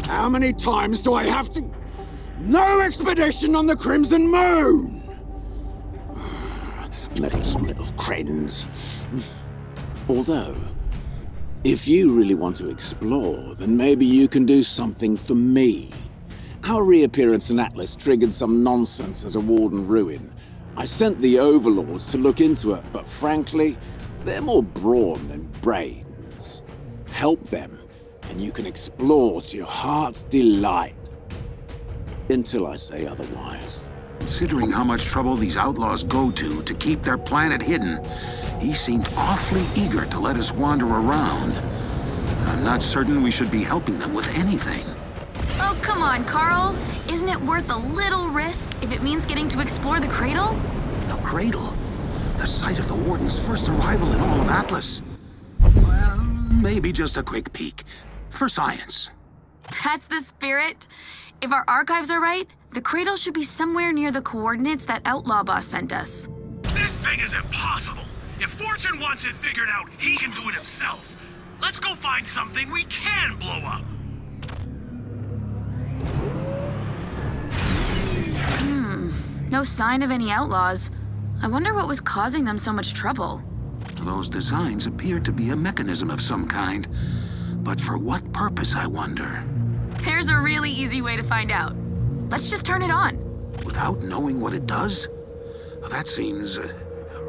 How many times do I have to... No expedition on the Crimson Moon! Meddlesome little cretins. Although, if you really want to explore, then maybe you can do something for me. Our reappearance in Atlas triggered some nonsense at a Warden ruin. I sent the Overlords to look into it, but frankly, they're more brawn than brains. Help them, and you can explore to your heart's delight. Until I say otherwise. Considering how much trouble these outlaws go to keep their planet hidden, he seemed awfully eager to let us wander around. I'm not certain we should be helping them with anything. Oh, come on, Carl. Isn't it worth a little risk if it means getting to explore the cradle? The cradle? The site of the Warden's first arrival in all of Atlas? Well, maybe just a quick peek. For science. That's the spirit. If our archives are right, the cradle should be somewhere near the coordinates that Outlaw Boss sent us. This thing is impossible. If Fortune wants it figured out, he can do it himself. Let's go find something we can blow up. No sign of any outlaws. I wonder what was causing them so much trouble. Those designs appear to be a mechanism of some kind. But for what purpose, I wonder? There's a really easy way to find out. Let's just turn it on. Without knowing what it does? That seems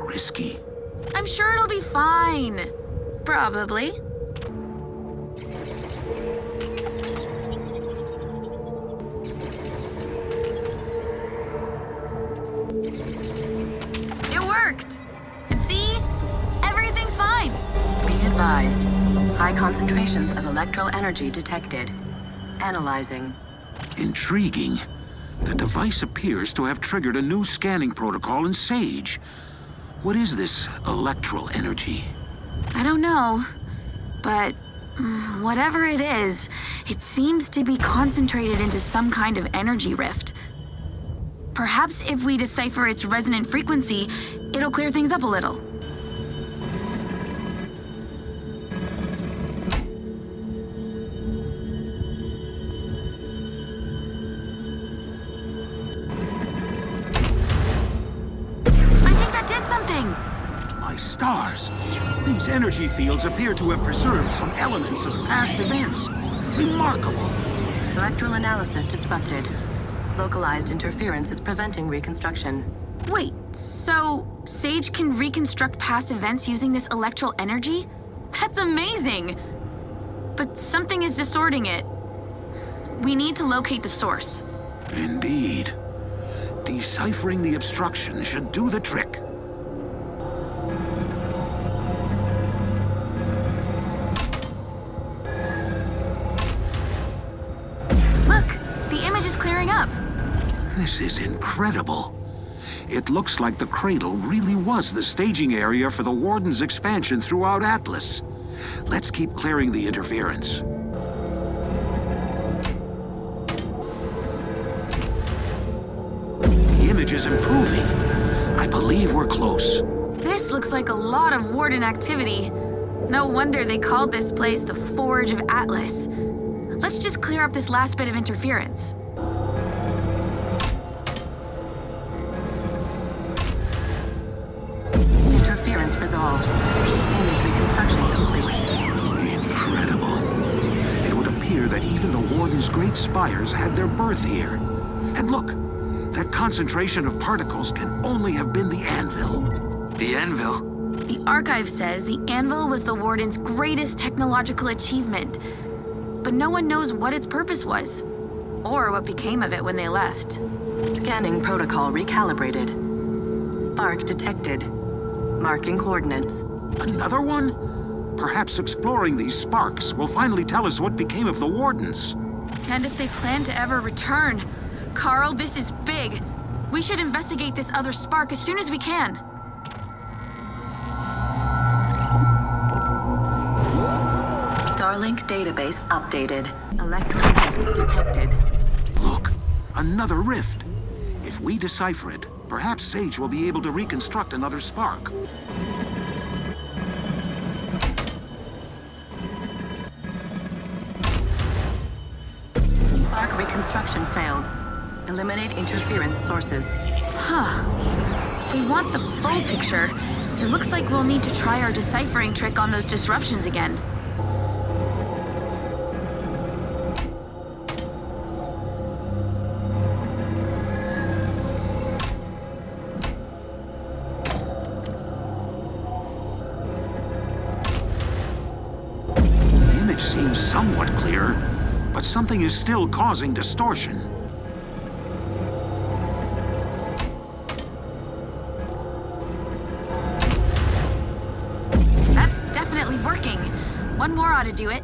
risky. I'm sure it'll be fine. Probably. It worked! And see? Everything's fine. Be advised. High concentrations of electral energy detected. Analyzing. Intriguing. The device appears to have triggered a new scanning protocol in Sage. What is this electral energy? I don't know, but whatever it is, it seems to be concentrated into some kind of energy rift. Perhaps if we decipher its resonant frequency, it'll clear things up a little. My stars! These energy fields appear to have preserved some elements of past events. Remarkable. Electral analysis disrupted. Localized interference is preventing reconstruction. Wait, so Sage can reconstruct past events using this electral energy? That's amazing! But something is distorting it. We need to locate the source. Indeed. Deciphering the obstruction should do the trick. Up. This is incredible. It looks like the cradle really was the staging area for the Warden's expansion throughout Atlas. Let's keep clearing the interference. The image is improving. I believe we're close. This looks like a lot of Warden activity. No wonder they called this place the Forge of Atlas. Let's just clear up this last bit of interference. Interference resolved. Image reconstruction complete. Incredible. It would appear that even the Warden's great spires had their birth here. And look, that concentration of particles can only have been the anvil. The anvil? The archive says the anvil was the Warden's greatest technological achievement. But no one knows what its purpose was, or what became of it when they left. Scanning protocol recalibrated. Spark detected. Marking coordinates. Another one? Perhaps exploring these sparks will finally tell us what became of the Wardens. And if they plan to ever return. Carl, this is big. We should investigate this other spark as soon as we can. Starlink database updated. Electron rift detected. Look, another rift. If we decipher it, perhaps Sage will be able to reconstruct another spark. Spark reconstruction failed. Eliminate interference sources. If we want the full picture, it looks like we'll need to try our deciphering trick on those disruptions again. The image seems somewhat clear, but something is still causing distortion. That's definitely working. One more ought to do it.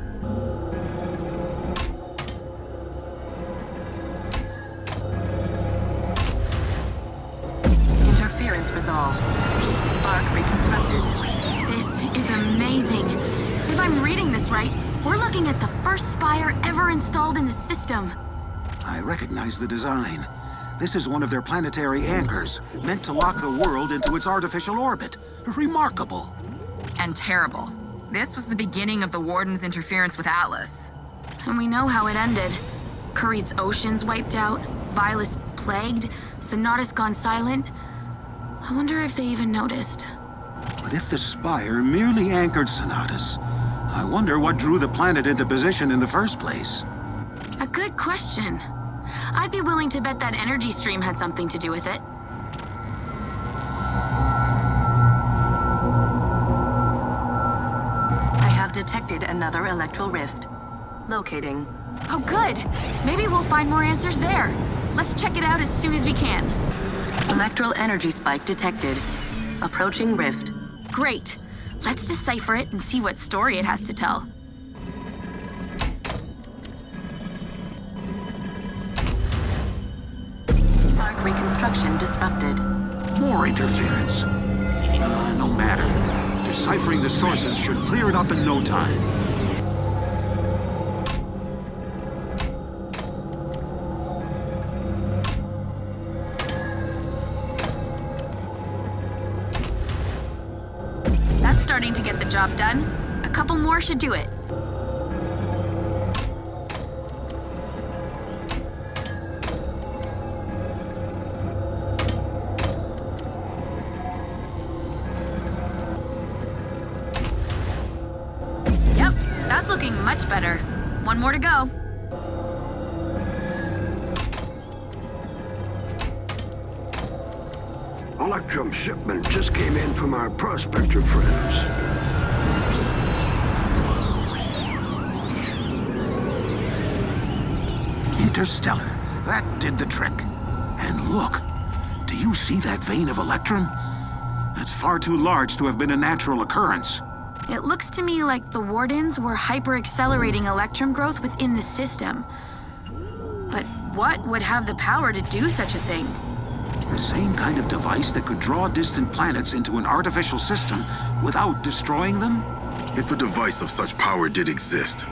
Interference resolved. Spark reconstructed. This is amazing. If I'm reading this right, we're looking at the first spire ever installed in the system. I recognize the design. This is one of their planetary anchors, meant to lock the world into its artificial orbit. Remarkable. And terrible. This was the beginning of the Warden's interference with Atlas. And we know how it ended. Karit's oceans wiped out, Vilas plagued, Sonatus gone silent. I wonder if they even noticed. But if the spire merely anchored Sonatus, I wonder what drew the planet into position in the first place. A good question. I'd be willing to bet that energy stream had something to do with it. I have detected another electral rift. Locating. Oh, good. Maybe we'll find more answers there. Let's check it out as soon as we can. Electral energy spike detected. Approaching rift. Great. Let's decipher it and see what story it has to tell. Spark reconstruction disrupted. More interference. No matter. Deciphering the sources should clear it up in no time. That's starting to get the job done. A couple more should do it. Yep, that's looking much better. One more to go. Electrum shipment just came in from our prospector friends. Interstellar. That did the trick. And look, do you see that vein of electrum? That's far too large to have been a natural occurrence. It looks to me like the Wardens were hyper-accelerating electrum growth within the system. But what would have the power to do such a thing? The same kind of device that could draw distant planets into an artificial system without destroying them? If a device of such power did exist,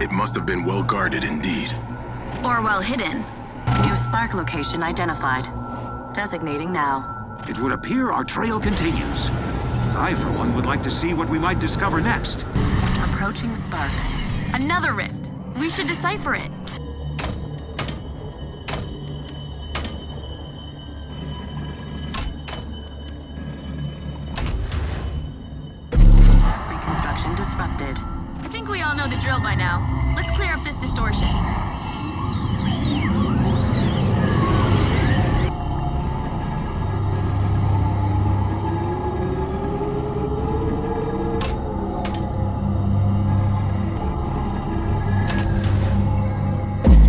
it must have been well guarded indeed. Or well hidden. New spark location identified. Designating now. It would appear our trail continues. I, for one, would like to see what we might discover next. Approaching spark. Another rift. We should decipher it. Reconstruction disrupted. I think we all know the drill by now. Let's clear up this distortion.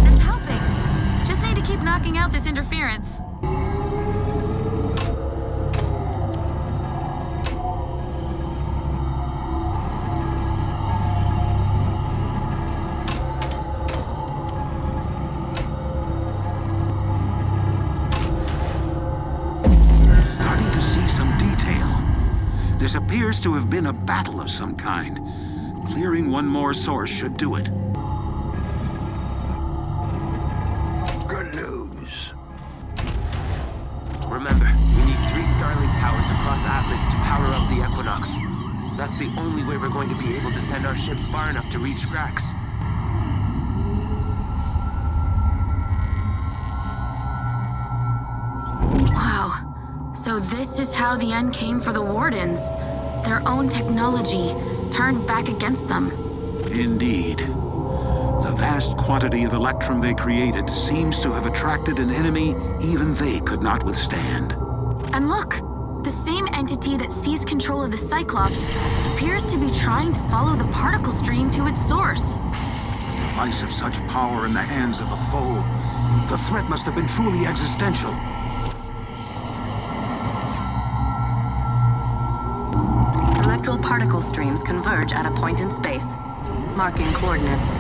That's helping. Just need to keep knocking out this interference. Starting to see some detail. This appears to have been a battle of some kind. Clearing one more source should do it. Good news. Remember, we need 3 Starlink towers across Atlas to power up the Equinox. That's the only way we're going to be able to send our ships far enough to reach Grax. So this is how the end came for the Wardens. Their own technology turned back against them. Indeed. The vast quantity of electrum they created seems to have attracted an enemy even they could not withstand. And look, the same entity that seized control of the Cyclops appears to be trying to follow the particle stream to its source. A device of such power in the hands of a foe, the threat must have been truly existential. Electral particle streams converge at a point in space, marking coordinates.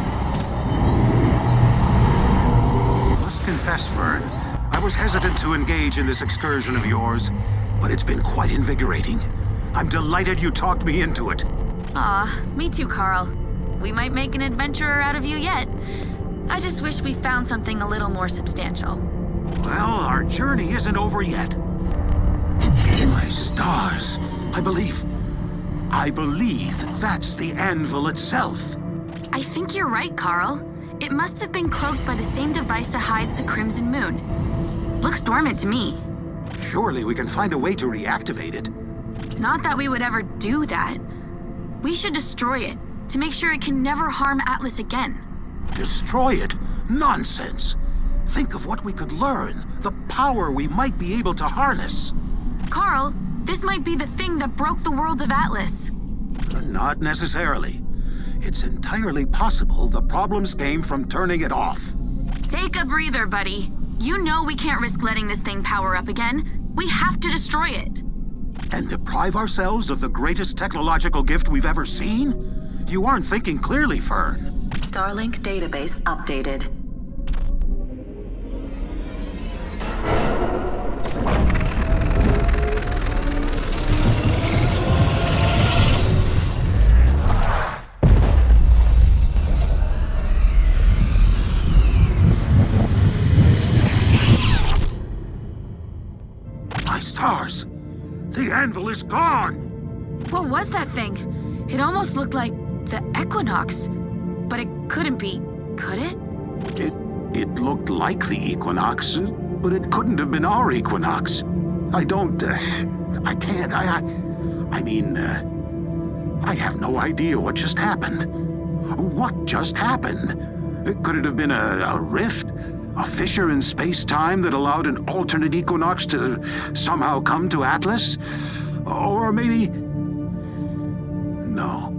Must confess, Fern, I was hesitant to engage in this excursion of yours, but it's been quite invigorating. I'm delighted you talked me into it. Aw, me too, Carl. We might make an adventurer out of you yet. I just wish we found something a little more substantial. Well, our journey isn't over yet. My stars. I believe that's the anvil itself. I think you're right, Carl. It must have been cloaked by the same device that hides the Crimson Moon. Looks dormant to me. Surely we can find a way to reactivate it. Not that we would ever do that. We should destroy it, to make sure it can never harm Atlas again. Destroy it? Nonsense. Think of what we could learn, the power we might be able to harness. Carl, this might be the thing that broke the world of Atlas. Not necessarily. It's entirely possible the problems came from turning it off. Take a breather, buddy. You know we can't risk letting this thing power up again. We have to destroy it. And deprive ourselves of the greatest technological gift we've ever seen? You aren't thinking clearly, Fern. Starlink database updated. My stars! The anvil is gone! What was that thing? It almost looked like the Equinox. But it couldn't be, could it? It looked like the Equinox, but it couldn't have been our Equinox. I have no idea what just happened. What just happened? Could it have been a rift? A fissure in space-time that allowed an alternate Equinox to somehow come to Atlas? Or maybe... No.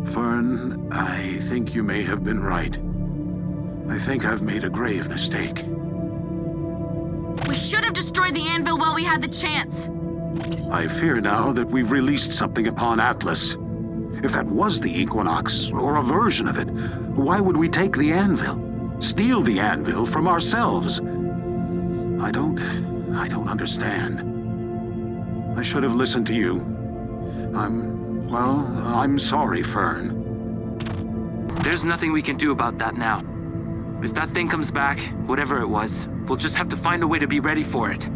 Fern, I think you may have been right. I think I've made a grave mistake. We should have destroyed the anvil while we had the chance. I fear now that we've released something upon Atlas. If that was the Equinox, or a version of it, why would we take the anvil? Steal the anvil from ourselves? I don't understand. I should have listened to you. I'm sorry, Fern. There's nothing we can do about that now. If that thing comes back, whatever it was, we'll just have to find a way to be ready for it.